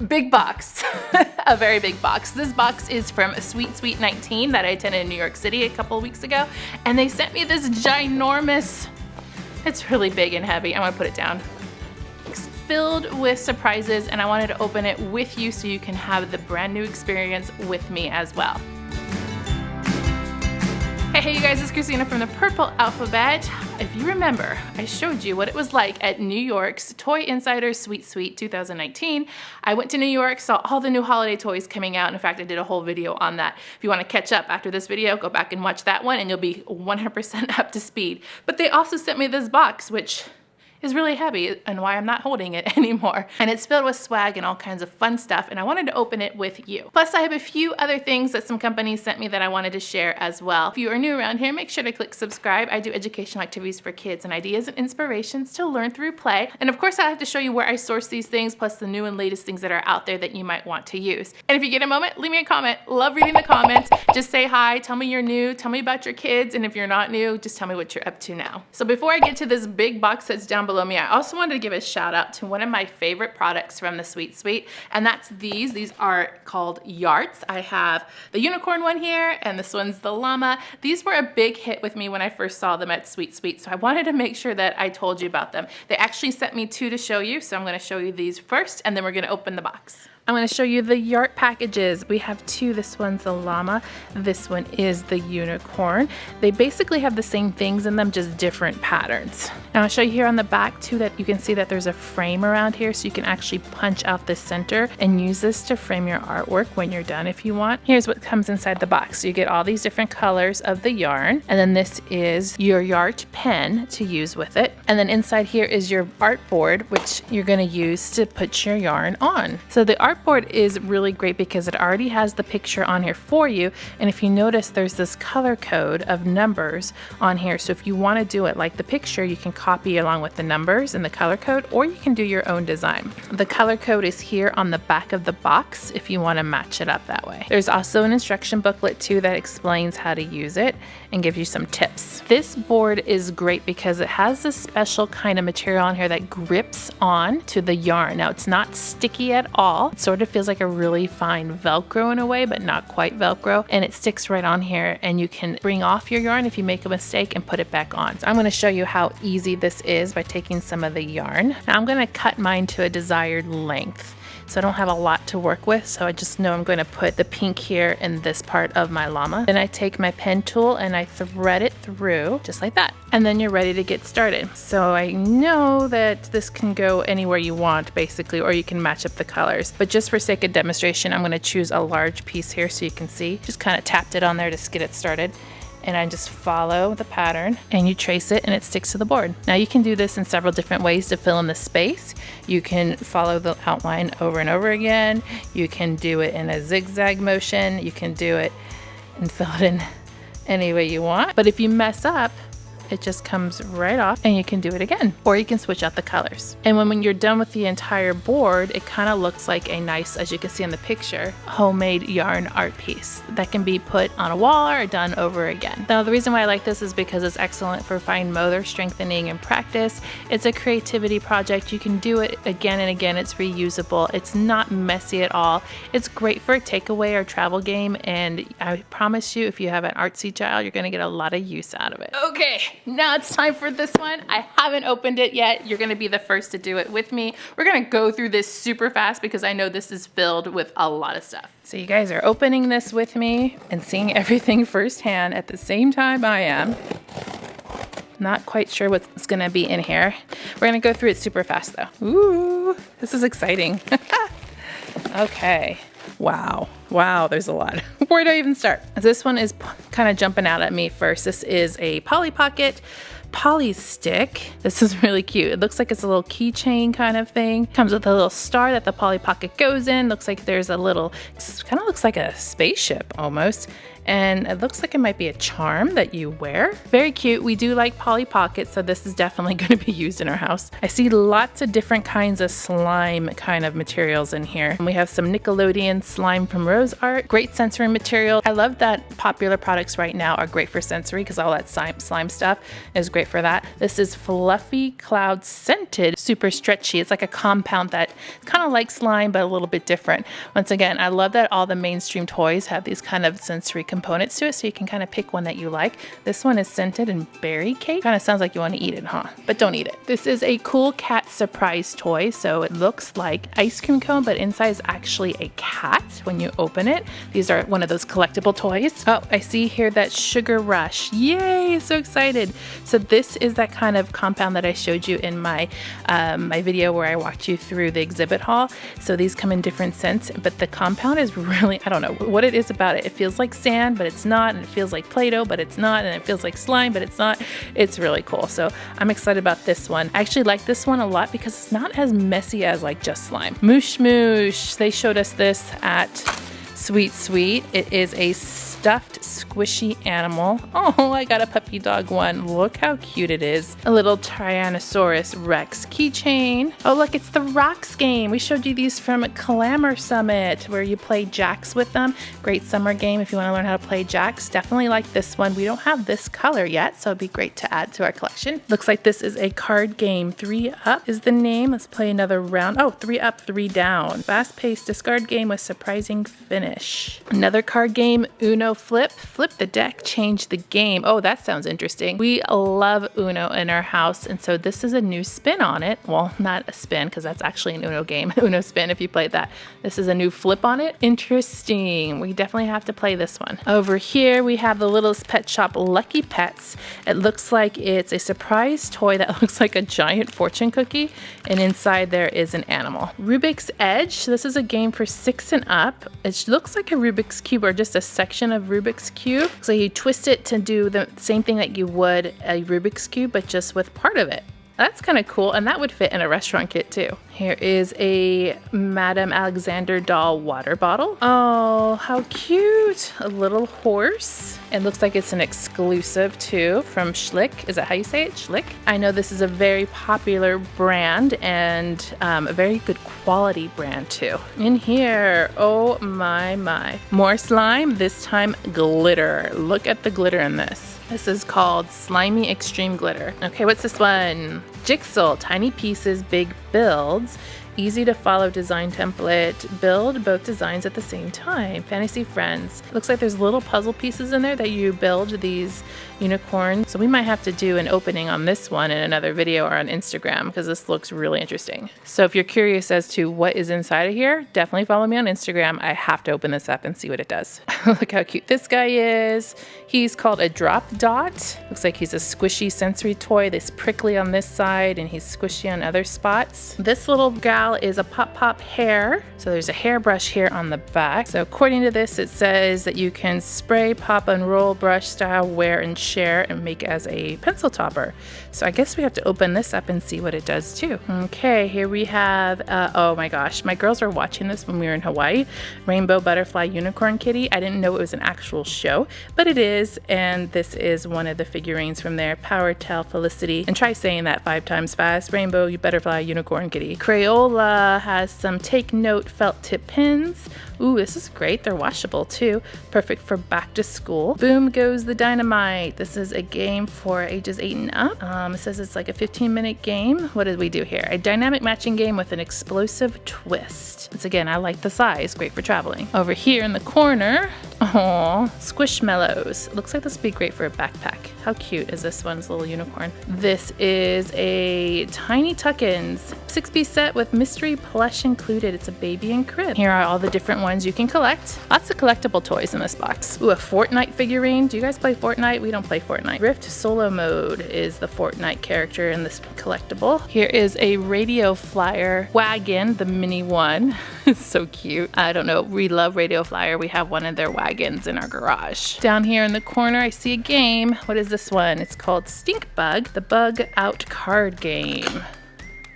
big box, a very big box. This box is from Sweet Sweet 19 that I attended in New York City a couple of weeks ago, and they sent me this ginormous, it's really big and heavy, I'm gonna put it down. It's filled with surprises, and I wanted to open it with you so you can have the brand new experience with me as well. Hey you guys, it's Christina from the Purple Alphabet. If you remember, I showed you what it was like at New York's Toy Insider Sweet Sweet 2019. I went to New York, saw all the new holiday toys coming out. In fact, I did a whole video on that. If you want to catch up after this video, go back and watch that one and you'll be 100% up to speed. But they also sent me this box, which is really heavy and why I'm not holding it anymore. And it's filled with swag and all kinds of fun stuff, and I wanted to open it with you. Plus I have a few other things that some companies sent me that I wanted to share as well. If you are new around here, make sure to click subscribe. I do educational activities for kids and ideas and inspirations to learn through play. And of course I have to show you where I source these things, plus the new and latest things that are out there that you might want to use. And if you get a moment, leave me a comment. Love reading the comments. Just say hi, tell me you're new, tell me about your kids, and if you're not new, just tell me what you're up to now. So before I get to this big box that's down below me, I also wanted to give a shout out to one of my favorite products from the Sweet Sweet, and that's these. These are called yarts. I have the unicorn one here, and this one's the llama. These were a big hit with me when I first saw them at Sweet Sweet, so I wanted to make sure that I told you about them. They actually sent me two to show you, so I'm going to show you these first, and then we're going to open the box. I'm going to show you the yart packages. We have two. This one's the llama. This one is the unicorn. They basically have the same things in them, just different patterns. Now I'll show you here on the back too that you can see that there's a frame around here, so you can actually punch out the center and use this to frame your artwork when you're done if you want. Here's what comes inside the box. So you get all these different colors of the yarn, and then this is your yart pen to use with it. And then inside here is your artboard, which you're going to use to put your yarn on. So the artboard is really great because it already has the picture on here for you, and if you notice there's this color code of numbers on here, so if you want to do it like the picture, you can copy along with the numbers and the color code, or you can do your own design. The color code is here on the back of the box if you want to match it up that way. There's also an instruction booklet too that explains how to use it and gives you some tips. This board is great because it has this special kind of material on here that grips on to the yarn. Now it's not sticky at all. It sort of feels like a really fine Velcro in a way, but not quite Velcro, and it sticks right on here, and you can bring off your yarn if you make a mistake and put it back on. So I'm going to show you how easy this is by taking some of the yarn. Now I'm going to cut mine to a desired length. So I don't have a lot to work with, so I just know I'm going to put the pink here in this part of my llama. Then I take my pen tool and I thread it through just like that. And then you're ready to get started. So I know that this can go anywhere you want basically, or you can match up the colors. But just for sake of demonstration, I'm going to choose a large piece here so you can see. Just kind of tapped it on there to get it started. And I just follow the pattern and you trace it and it sticks to the board. Now you can do this in several different ways to fill in the space. You can follow the outline over and over again. You can do it in a zigzag motion. You can do it and fill it in any way you want. But if you mess up, it just comes right off and you can do it again, or you can switch out the colors. And when you're done with the entire board, it kind of looks like a nice, as you can see in the picture, homemade yarn art piece that can be put on a wall or done over again. Now the reason why I like this is because it's excellent for fine motor strengthening and practice. It's a creativity project. You can do it again and again. It's reusable. It's not messy at all. It's great for a takeaway or travel game, and I promise you, if you have an artsy child, you're going to get a lot of use out of it. Okay. Now it's time for this one. I haven't opened it yet. You're gonna be the first to do it with me. We're gonna go through this super fast because I know this is filled with a lot of stuff. So you guys are opening this with me and seeing everything firsthand at the same time I am. Not quite sure what's gonna be in here. We're gonna go through it super fast though. Ooh, this is exciting. Okay. Wow, there's a lot. Where do I even start? This one is kind of jumping out at me first. This is a Polly Pocket Polly Stick. This is really cute. It looks like it's a little keychain kind of thing. Comes with a little star that the Polly Pocket goes in. Looks like there's a little, kind of looks like a spaceship almost. and it looks like it might be a charm that you wear. Very cute. We do like Polly Pockets, so this is definitely going to be used in our house. I see lots of different kinds of slime kind of materials in here. And we have some Nickelodeon slime from Rose Art. Great sensory material. I love that popular products right now are great for sensory because all that slime stuff is great for that. This is Fluffy Cloud Scented, super stretchy. It's like a compound that kind of like slime, but a little bit different. Once again, I love that all the mainstream toys have these kind of sensory components to it, so you can kind of pick one that you like. This one is scented and berry cake. Kind of sounds like you want to eat it, huh? But don't eat it. This is a Cool Cat surprise toy. So it looks like ice cream cone, but inside is actually a cat when you open it. These are one of those collectible toys. Oh, I see here that Sugar Rush. Yay, so excited. So this is that kind of compound that I showed you in my my video where I walked you through the exhibit hall. So these come in different scents, but the compound is really, I don't know what it is about it. It feels like sand, but it's not, and it feels like Play-Doh, but it's not, and it feels like slime, but it's not. It's really cool. So I'm excited about this one. I actually like this one a lot because it's not as messy as like just slime. Moosh Moosh. They showed us this at Sweet Sweet. It is a stuffed squishy animal. Oh, I got a puppy dog one. Look how cute it is. A little Tyrannosaurus Rex keychain. Oh, look, it's the Rocks game. We showed you these from Clamor Summit where you play jacks with them. Great summer game if you want to learn how to play jacks. Definitely like this one. We don't have this color yet, so it'd be great to add to our collection. Looks like this is a card game. 3 Up is the name. Let's play another round. Oh, 3 Up, 3 Down. Fast-paced discard game with surprising finish. Another card game, Uno Flip. Flip the deck, change the game. Oh, that sounds interesting. We love Uno in our house, and so this is a new spin on it. Well, not a spin, because that's actually an Uno game. Uno spin, if you played that. This is a new flip on it. Interesting. We definitely have to play this one. Over here, we have the Littlest Pet Shop Lucky Pets. It looks like it's a surprise toy that looks like a giant fortune cookie, and inside there is an animal. Rubik's Edge. This is a game for 6 and up. It looks like a Rubik's Cube or just a section of Rubik's Cube. So you twist it to do the same thing that you would a Rubik's Cube, but just with part of it. That's kind of cool, and that would fit in a restaurant kit too. Here is a Madame Alexander doll water bottle. Oh, how cute. A little horse. It looks like it's an exclusive too from Schlick. Is that how you say it? Schlick? I know this is a very popular brand and a very good quality brand too. In here, oh my. More slime, this time glitter. Look at the glitter in this. This is called Slimy Extreme Glitter. Okay, what's this one? Jigsaw, tiny pieces, big builds. Easy to follow design template. Build both designs at the same time. Fantasy Friends. Looks like there's little puzzle pieces in there that you build these unicorns. So we might have to do an opening on this one in another video or on Instagram because this looks really interesting. So if you're curious as to what is inside of here, definitely follow me on Instagram. I have to open this up and see what it does. Look how cute this guy is. He's called a Drop Dot. Looks like he's a squishy sensory toy that's prickly on this side and he's squishy on other spots. This little gal is a Pop hair. So there's a hairbrush here on the back. So according to this, it says that you can spray, pop, and roll, brush style, wear, and share, and make as a pencil topper. So I guess we have to open this up and see what it does too. Okay, here we have, oh my gosh, my girls were watching this when we were in Hawaii. Rainbow Butterfly Unicorn Kitty. I didn't know it was an actual show, but it is, and this is one of the figurines from there. Power, Tell, Felicity, and try saying that 5 times fast. Rainbow Butterfly Unicorn Kitty. Crayola has some Take Note felt tip pins. Ooh, this is great. They're washable too. Perfect for back to school. Boom Goes the Dynamite. This is a game for ages 8 and up. It says it's like a 15-minute game. What did we do here? A dynamic matching game with an explosive twist. Once again, I like the size. Great for traveling. Over here in the corner, oh, Squishmallows. Looks like this would be great for a backpack. How cute is this one's little unicorn? This is a Tiny Tuckins 6-piece set with mystery plush included. It's a baby and crib. Here are all the different ones you can collect. Lots of collectible toys in this box. Ooh, a Fortnite figurine. Do you guys play Fortnite? We don't play Fortnite. Rift Solo Mode is the Fortnite character in this collectible. Here is a Radio Flyer wagon, the mini one. It's so cute. I don't know. We love Radio Flyer. We have one of their wagons in our garage. Down here in the corner, I see a game. What is this one? It's called Stink Bug, the Bug Out card game.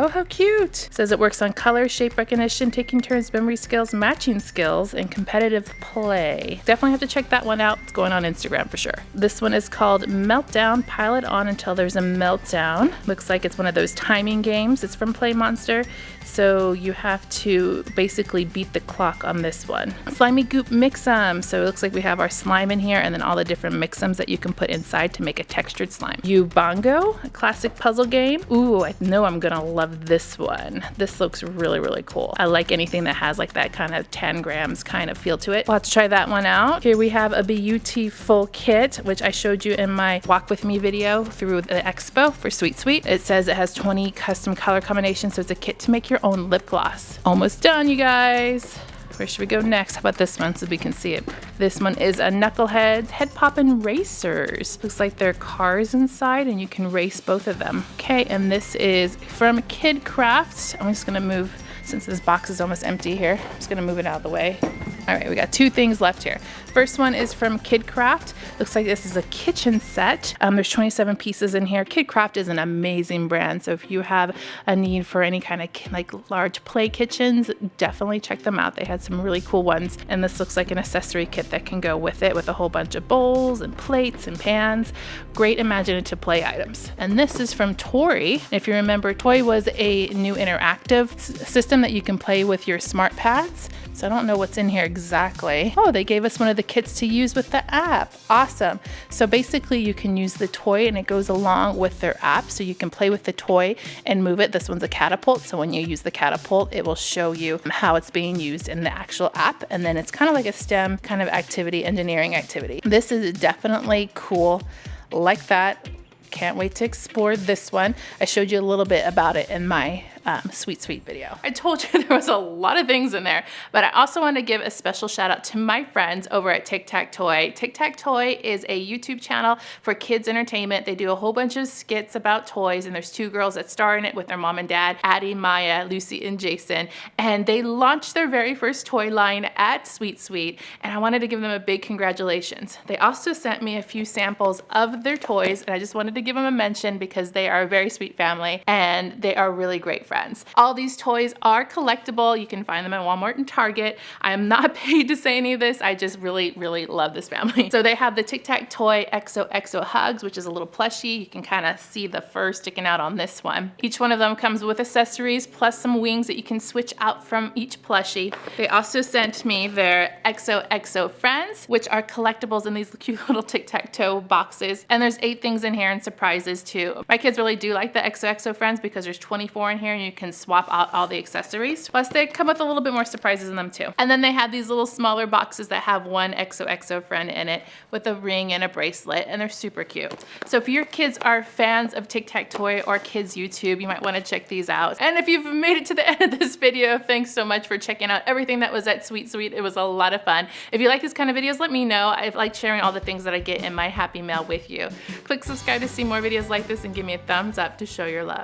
Oh, how cute. It says it works on color, shape recognition, taking turns, memory skills, matching skills, and competitive play. Definitely have to check that one out. It's going on Instagram for sure. This one is called Meltdown. Pile it on until there's a meltdown. Looks like it's one of those timing games. It's from Play Monster. So you have to basically beat the clock on this one. Slimy Goop Mix-em. So it looks like we have our slime in here and then all the different mix-ems that you can put inside to make a textured slime. U-Bongo, a classic puzzle game. Ooh, I know I'm gonna love this one. This looks really, really cool. I like anything that has like that kind of 10 grams kind of feel to it. We'll have to try that one out. Here we have a Beautiful kit, which I showed you in my Walk With Me video through the expo for Sweet Sweet. It says it has 20 custom color combinations, so it's a kit to make your own lip gloss. Almost done, you guys. Where should we go next? How about this one so we can see it? This one is a Knucklehead Head Poppin' Racers. Looks like there are cars inside and you can race both of them. Okay, and this is from Kid Craft. I'm just gonna move, since this box is almost empty here, I'm just gonna move it out of the way. All right, we got 2 things left here. First one is from Kid Craft. Looks like this is a kitchen set. There's 27 pieces in here. Kid Craft is an amazing brand. So if you have a need for any kind of like large play kitchens, definitely check them out. They had some really cool ones. And this looks like an accessory kit that can go with it, with a whole bunch of bowls and plates and pans. Great imaginative play items. And this is from Toy. If you remember, Toy was a new interactive system that you can play with your smart pads. So I don't know what's in here exactly. Oh, they gave us one of the kits to use with the app. Awesome. So basically you can use the toy and it goes along with their app. So you can play with the toy and move it. This one's a catapult. So when you use the catapult, it will show you how it's being used in the actual app. And then it's kind of like a STEM kind of activity, engineering activity. This is definitely cool like that. Can't wait to explore this one. I showed you a little bit about it in my Sweet Sweet video. I told you there was a lot of things in there, but I also want to give a special shout out to my friends over at Tic Tac Toy. Tic Tac Toy is a YouTube channel for kids entertainment. They do a whole bunch of skits about toys, and there's 2 girls that star in it with their mom and dad, Addie, Maya, Lucy, and Jason. And they launched their very first toy line at Sweet Sweet, and I wanted to give them a big congratulations. They also sent me a few samples of their toys, and I just wanted to give them a mention because they are a very sweet family and they are really great friends. All these toys are collectible. You can find them at Walmart and Target. I am not paid to say any of this. I just really, really love this family. So they have the Tic Tac Toy XOXO Hugs, which is a little plushie. You can kind of see the fur sticking out on this one. Each one of them comes with accessories plus some wings that you can switch out from each plushie. They also sent me their XOXO Friends, which are collectibles in these cute little tic-tac-toe boxes. And there's 8 things in here and surprises too. My kids really do like the XOXO Friends because there's 24 in here and you can swap out all the accessories. Plus they come with a little bit more surprises in them too. And then they have these little smaller boxes that have one XOXO friend in it with a ring and a bracelet, and they're super cute. So if your kids are fans of Tic Tac Toy or kids YouTube, you might want to check these out. And if you've made it to the end of this video, thanks so much for checking out everything that was at Sweet Sweet. It was a lot of fun. If you like this kind of videos, let me know. I like sharing all the things that I get in my Happy Mail with you. Click subscribe to see more videos like this and give me a thumbs up to show your love.